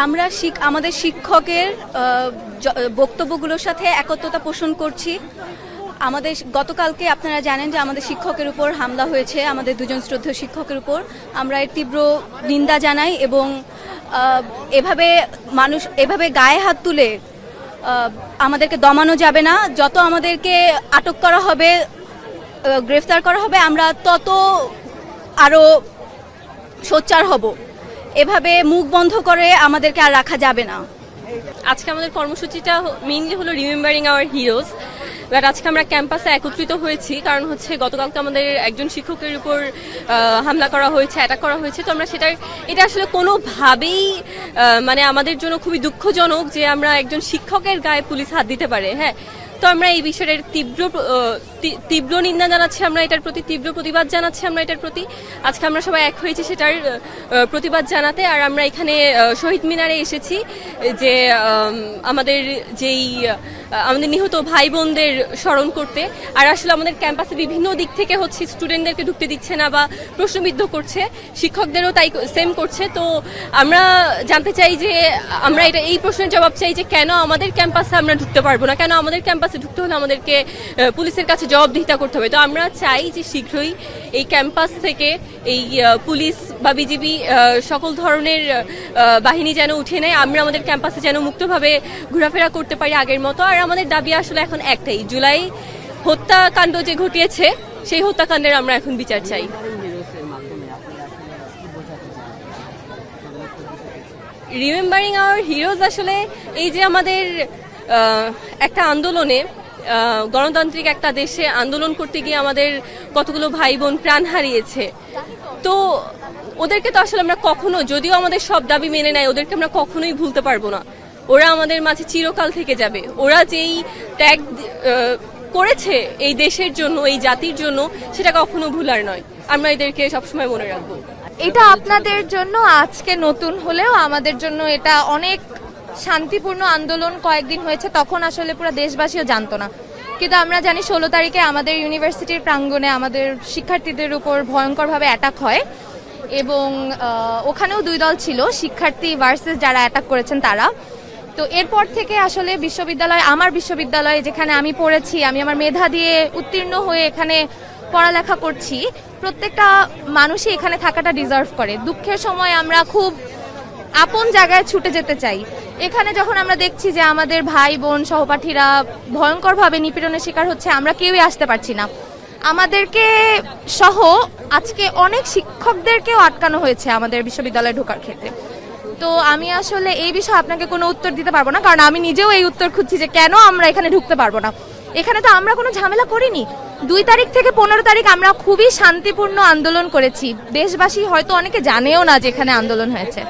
আমরা আমাদের শিক্ষকের বক্তব্যগুলোর সাথে একত্রতা পোষণ করছি। আমাদের গতকালকে আপনারা জানেন যে আমাদের শিক্ষকের উপর হামলা হয়েছে, আমাদের দুজন শ্রদ্ধেয় শিক্ষকের উপর। আমরা এর তীব্র নিন্দা জানাই এবং এভাবে গায়ে হাত তুলে আমাদেরকে দমানো যাবে না। যত আমাদেরকে আটক করা হবে, গ্রেফতার করা হবে, আমরা তত আরও সোচ্চার হব। এভাবে মুখ বন্ধ করে আমাদেরকে আর রাখা যাবে না। আজকে আমাদের কর্মসূচিটা মেইনলি হলো রিমেম্বারিং আওয়ার হিরোজ। বাট আজকে আমরা ক্যাম্পাসে একত্রিত হয়েছি কারণ হচ্ছে গতকালকে আমাদের একজন শিক্ষকের উপর হামলা করা হয়েছে, অ্যাটাক করা হয়েছে। তো আমরা এটা আসলে কোনোভাবেই মানে আমাদের জন্য খুবই দুঃখজনক যে আমরা একজন শিক্ষকের গায়ে পুলিশ হাত দিতে পারে। হ্যাঁ, তো আমরা এই বিষয়ের তীব্র নিন্দা জানাচ্ছি, আমরা এটার প্রতি তীব্র প্রতিবাদ জানাচ্ছি। আমরা এটার প্রতি আজকে আমরা সবাই এক হয়েছি সেটার প্রতিবাদ জানাতে। আর আমরা এখানে শহীদ মিনারে এসেছি যে আমাদের নিহত ভাই বোনদের স্মরণ করতে। আর আসলে আমাদের ক্যাম্পাসে বিভিন্ন দিক থেকে হচ্ছে স্টুডেন্টদেরকে ঢুকতে দিচ্ছে না বা প্রশ্নবিদ্ধ করছে, শিক্ষকদেরও তাই সেম করছে। তো আমরা জানতে চাই যে আমরা এই প্রশ্নের জবাব চাই যে কেন আমাদের ক্যাম্পাসে আমরা ঢুকতে পারবো না, কেন আমাদের ক্যাম্পাসে ঢুকতে হলে আমাদেরকে পুলিশের কাছে জবাবদিহিতা করতে হবে। তো আমরা চাই যে শীঘ্রই এই ক্যাম্পাস থেকে এই পুলিশ বা বিজিবি সকল ধরনের বাহিনী যেন উঠে নেয়, আমরা আমাদের ক্যাম্পাসে যেন মুক্তভাবে ঘোরাফেরা করতে পারি আগের মতো। আর আমাদের দাবি আসলে এখন একটাই, জুলাই হত্যাকাণ্ড যে ঘটিয়েছে সেই হত্যাকাণ্ডের আমরা এখন বিচার চাই। রিমেম্বারিং আওয়ার হিরোজ আসলে এই যে আমাদের একটা আন্দোলনে, গণতান্ত্রিক একটা দেশে আন্দোলন করতে গিয়ে আমাদের কতগুলো ভাই বোন প্রাণ হারিয়েছে। তো ওদেরকে তো আসলে আমরা কখনো, যদিও আমাদের সব দাবি মেনে নেয়, ওদেরকে আমরা কখনোই ভুলতে পারবো না। ওরা আমাদের মাঝে চিরকাল থেকে যাবে। ওরা যেই ত্যাগ করেছে এই দেশের জন্য, এই জাতির জন্য, সেটা কখনো ভুলার নয়। আমরা এদেরকে সবসময় মনে রাখবো। এটা আপনাদের জন্য আজকে নতুন হলেও আমাদের জন্য এটা অনেক শান্তিপূর্ণ আন্দোলন। কয়েকদিন হয়েছে, তখন আসলে পুরো দেশবাসীও জানতো না, কিন্তু আমরা জানি 16 তারিখে আমাদের ইউনিভার্সিটির প্রাঙ্গণে আমাদের শিক্ষার্থীদের উপর ভয়ঙ্করভাবে অ্যাটাক হয় এবং ওখানেও দুই দল ছিল, শিক্ষার্থী ভার্সেস যারা অ্যাটাক করেছেন তারা। তো এরপর থেকে আসলে আমার বিশ্ববিদ্যালয়ে যেখানে আমি পড়েছি, আমি আমার মেধা দিয়ে উত্তীর্ণ হয়ে এখানে পড়ালেখা করছি, প্রত্যেকটা মানুষই এখানে থাকাটা ডিজার্ভ করে। দুঃখের সময় আমরা খুব আপন জায়গায় ছুটে যেতে চাই। এখানে যখন আমরা দেখছি যে আমাদের ভাই বোন সহপাঠীরা ভয়ঙ্করভাবে নিপীড়নের শিকার হচ্ছে, আমরা কেউই আসতে পারছি না। আমাদেরকে সহ আজকে অনেক শিক্ষকদেরকেও আটকানো হয়েছে আমাদের বিশ্ববিদ্যালয়ে ঢোকার ক্ষেত্রে। তো আমি আসলে এই বিষয়ে আপনাকে কোনো উত্তর দিতে পারবো না, কারণ আমি নিজেও এই উত্তর খুঁজছি যে কেন আমরা এখানে ঢুকতে পারবো না। এখানে তো আমরা কোনো ঝামেলা করিনি। 2 তারিখ থেকে 15 তারিখ আমরা খুবই শান্তিপূর্ণ আন্দোলন করেছি। দেশবাসী হয়তো অনেকে জানেও না যে এখানে আন্দোলন হয়েছে।